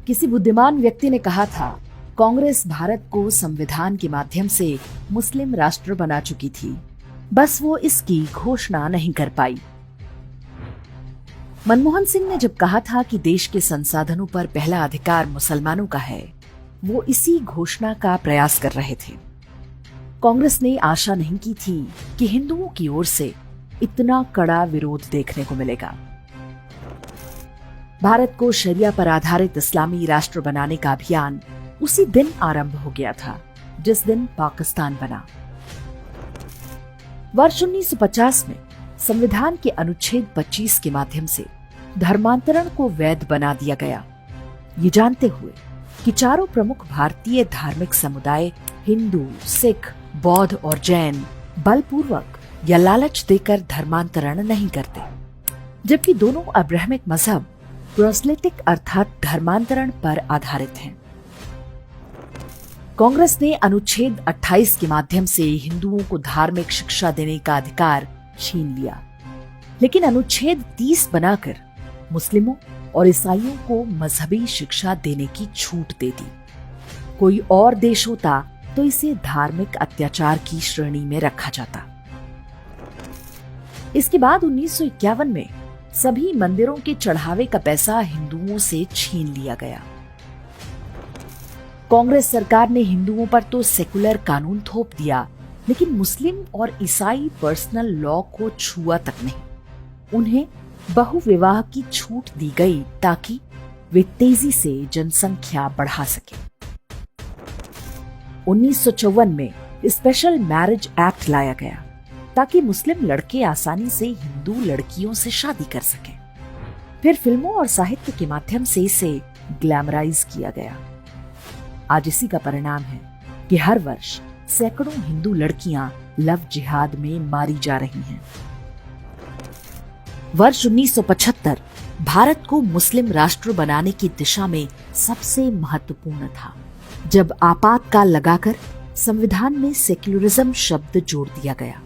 किसी बुद्धिमान व्यक्ति ने कहा था, कांग्रेस भारत को संविधान के माध्यम से मुस्लिम राष्ट्र बना चुकी थी, बस वो इसकी घोषणा नहीं कर पाई। मनमोहन सिंह ने जब कहा था कि देश के संसाधनों पर पहला अधिकार मुसलमानों का है, वो इसी घोषणा का प्रयास कर रहे थे। कांग्रेस ने आशा नहीं की थी कि हिंदुओं की ओर से इतना कड़ा विरोध देखने को मिलेगा। भारत को शरिया पर आधारित इस्लामी राष्ट्र बनाने का अभियान उसी दिन आरंभ हो गया था जिस दिन पाकिस्तान बना। वर्ष 1950 में संविधान के अनुच्छेद 25 के माध्यम से धर्मांतरण को वैध बना दिया गया, ये जानते हुए कि चारों प्रमुख भारतीय धार्मिक समुदाय हिंदू, सिख, बौद्ध और जैन बलपूर्वक या लालच देकर धर्मांतरण नहीं करते, जबकि दोनों अब्राहमिक मजहब प्रोस्लिटिक अर्थात धर्मांतरण पर आधारित हैं। कांग्रेस ने अनुच्छेद 28 के माध्यम से हिंदुओं को धार्मिक शिक्षा देने का अधिकार छीन लिया, लेकिन अनुच्छेद 30 बनाकर मुस्लिमों और ईसाइयों को मजहबी शिक्षा देने की छूट दे दी। कोई और देश होता तो इसे धार्मिक अत्याचार की श्रेणी में रखा जाता। इसके बाद 1951 में सभी मंदिरों के चढ़ावे का पैसा हिंदुओं से छीन लिया गया। कांग्रेस सरकार ने हिंदुओं पर तो सेकुलर कानून थोप दिया, लेकिन मुस्लिम और ईसाई पर्सनल लॉ को छुआ तक नहीं। उन्हें बहुविवाह की छूट दी गई ताकि वे तेजी से जनसंख्या बढ़ा सके। 1954 में स्पेशल मैरिज एक्ट लाया गया ताकि मुस्लिम लड़के आसानी से हिंदू लड़कियों से शादी कर सकें। फिर फिल्मों और साहित्य के माध्यम से इसे ग्लैमराइज किया गया। आज इसी का परिणाम है कि हर वर्ष सैकड़ों हिंदू लड़कियां लव जिहाद में मारी जा रही हैं। वर्ष 1975 भारत को मुस्लिम राष्ट्र बनाने की दिशा में सबसे महत्वपूर्ण था, जब आपातकाल लगाकर संविधान में सेक्युलरिज्म शब्द जोड़ दिया गया।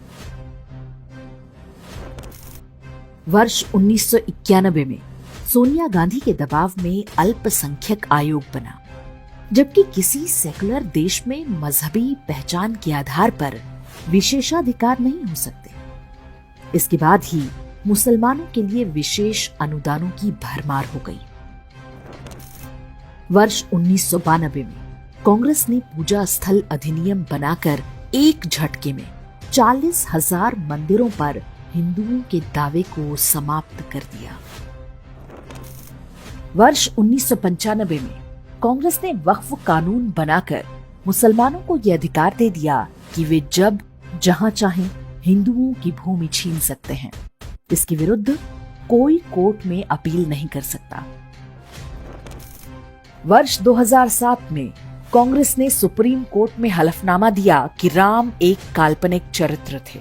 वर्ष 1991 में सोनिया गांधी के दबाव में अल्पसंख्यक आयोग बना, जबकि किसी सेकुलर देश में मजहबी पहचान के आधार पर विशेषाधिकार नहीं हो सकते। इसके बाद ही मुसलमानों के लिए विशेष अनुदानों की भरमार हो गई। वर्ष 1992 में कांग्रेस ने पूजा स्थल अधिनियम बनाकर एक झटके में 40,000 मंदिरों पर हिंदुओं के दावे को समाप्त कर दिया। वर्ष 1995 में कांग्रेस ने वक्फ कानून बनाकर मुसलमानों को यह अधिकार दे दिया कि वे जब जहां चाहें हिंदुओं की भूमि छीन सकते हैं। इसके विरुद्ध कोई कोर्ट में अपील नहीं कर सकता। वर्ष 2007 में कांग्रेस ने सुप्रीम कोर्ट में हलफनामा दिया कि राम एक काल्पनिक चरित्र थे,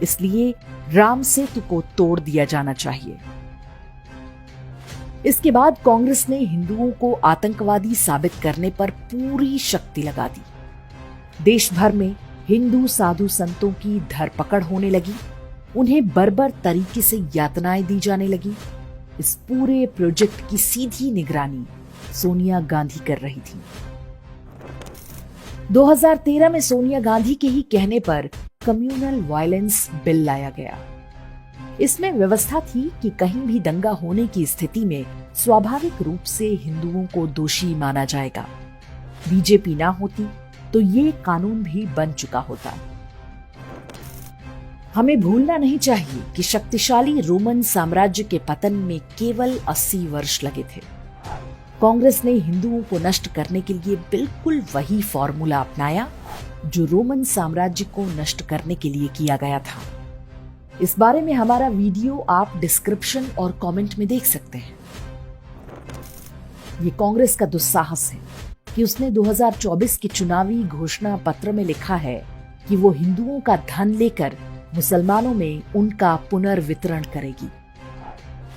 इसलिए राम सेतु को तोड़ दिया जाना चाहिए। इसके बाद कांग्रेस ने हिंदुओं को आतंकवादी साबित करने पर पूरी शक्ति लगा दी। देश भर में हिंदू साधु संतों की धरपकड़ होने लगी, उन्हें बर्बर तरीके से यातनाएं दी जाने लगी। इस पूरे प्रोजेक्ट की सीधी निगरानी सोनिया गांधी कर रही थी। 2013 में सोनिया गांधी के ही कहने पर कम्युनल वायलेंस बिल लाया गया। इसमें व्यवस्था थी कि कहीं भी दंगा होने की स्थिति में स्वाभाविक रूप से हिंदुओं को दोषी माना जाएगा। बीजेपी ना होती तो ये कानून भी बन चुका होता। हमें भूलना नहीं चाहिए कि शक्तिशाली रोमन साम्राज्य के पतन में केवल 80 वर्ष लगे थे। कांग्रेस ने हिंदुओं को नष्ट करने के लिए बिल्कुल वही फॉर्मूला अपनाया जो रोमन साम्राज्य को नष्ट करने के लिए किया गया था। इस बारे में हमारा वीडियो आप डिस्क्रिप्शन और कमेंट में देख सकते हैं। ये कांग्रेस का दुस्साहस है कि उसने 2024 के चुनावी घोषणा पत्र में लिखा है कि वो हिंदुओं का धन लेकर मुसलमानों में उनका पुनर्वितरण करेगी।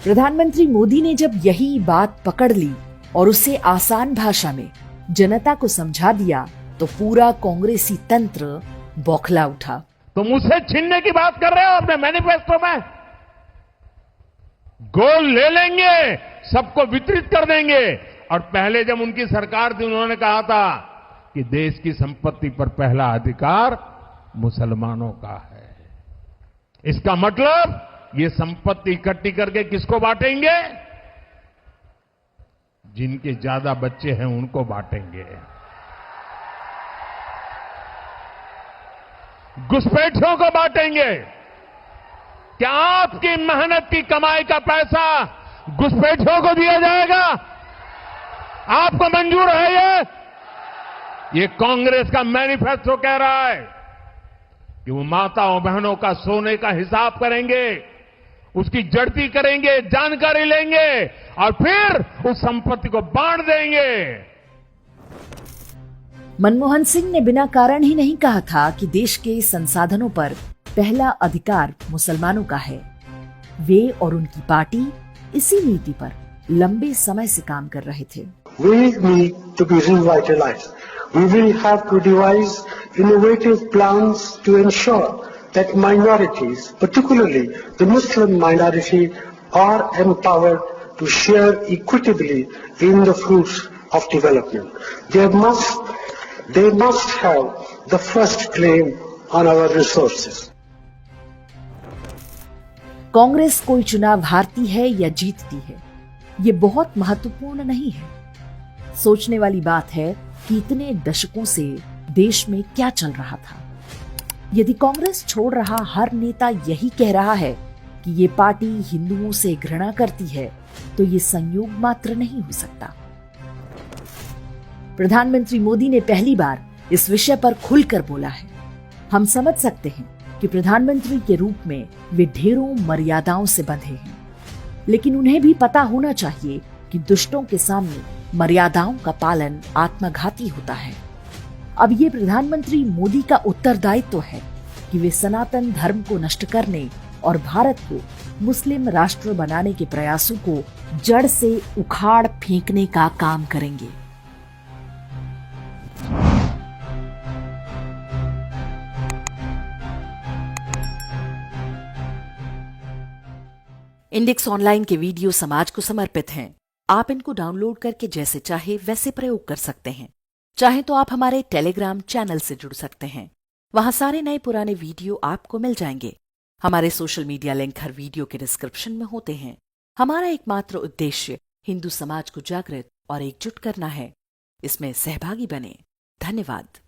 प्रधानमंत्री मोदी ने जब यही बात पकड़ ली और उसे आसान भाषा में जनता को समझा दिया तो पूरा कांग्रेसी तंत्र बौखला उठा। तो मुझसे छीनने की बात कर रहे हो अपने मैनिफेस्टो में? गोल्ड ले लेंगे, सबको वितरित कर देंगे और पहले जब उनकी सरकार थी उन्होंने कहा था कि देश की संपत्ति पर पहला अधिकार मुसलमानों का है। इसका मतलब ये संपत्ति इकट्ठी करके किसको बांटेंगे? जिनके ज्यादा बच्चे हैं उनको बांटेंगे। घुसपैठियों को बांटेंगे। क्या आपकी मेहनत की कमाई का पैसा घुसपैठियों को दिया जाएगा? आपको मंजूर है ये कांग्रेस का मैनिफेस्टो कह रहा है कि वो माताओं बहनों का सोने का हिसाब करेंगे, उसकी जड़ती करेंगे, जानकारी लेंगे और फिर उस संपत्ति को बांट देंगे। मनमोहन सिंह ने बिना कारण ही नहीं कहा था कि देश के संसाधनों पर पहला अधिकार मुसलमानों का है। वे और उनकी पार्टी इसी नीति पर लंबे समय से काम कर रहे थे। We need to be revitalized. We will have to devise innovative plans to ensure that minorities, particularly the Muslim minority, are empowered to share equitably in the fruits of development. They must have the first claim on our resources. Congress कोई चुनाव हारती है या जीतती है, ये बहुत महत्वपूर्ण नहीं है। सोचने वाली बात है कि इतने दशकों से देश में क्या चल रहा था। यदि कांग्रेस छोड़ रहा हर नेता यही कह रहा है कि ये पार्टी हिंदुओं से घृणा करती है, तो ये संयोग मात्र नहीं हो सकता। प्रधानमंत्री मोदी ने पहली बार इस विषय पर खुलकर बोला है। हम समझ सकते हैं कि प्रधानमंत्री के रूप में वे ढेरों मर्यादाओं से बंधे हैं, लेकिन उन्हें भी पता होना चाहिए कि दुष्टों के सामने मर्यादाओं का पालन आत्मघाती होता है। अब ये प्रधानमंत्री मोदी का उत्तरदायित्व है कि वे सनातन धर्म को नष्ट करने और भारत को मुस्लिम राष्ट्र बनाने के प्रयासों को जड़ से उखाड़ फेंकने का काम करेंगे। इंडेक्स ऑनलाइन के वीडियो समाज को समर्पित हैं। आप इनको डाउनलोड करके जैसे चाहे वैसे प्रयोग कर सकते हैं। चाहे तो आप हमारे टेलीग्राम चैनल से जुड़ सकते हैं। वहां सारे नए पुराने वीडियो आपको मिल जाएंगे। हमारे सोशल मीडिया लिंक हर वीडियो के डिस्क्रिप्शन में होते हैं। हमारा एकमात्र उद्देश्य हिंदू समाज को जागृत और एकजुट करना है। इसमें सहभागी बने। धन्यवाद।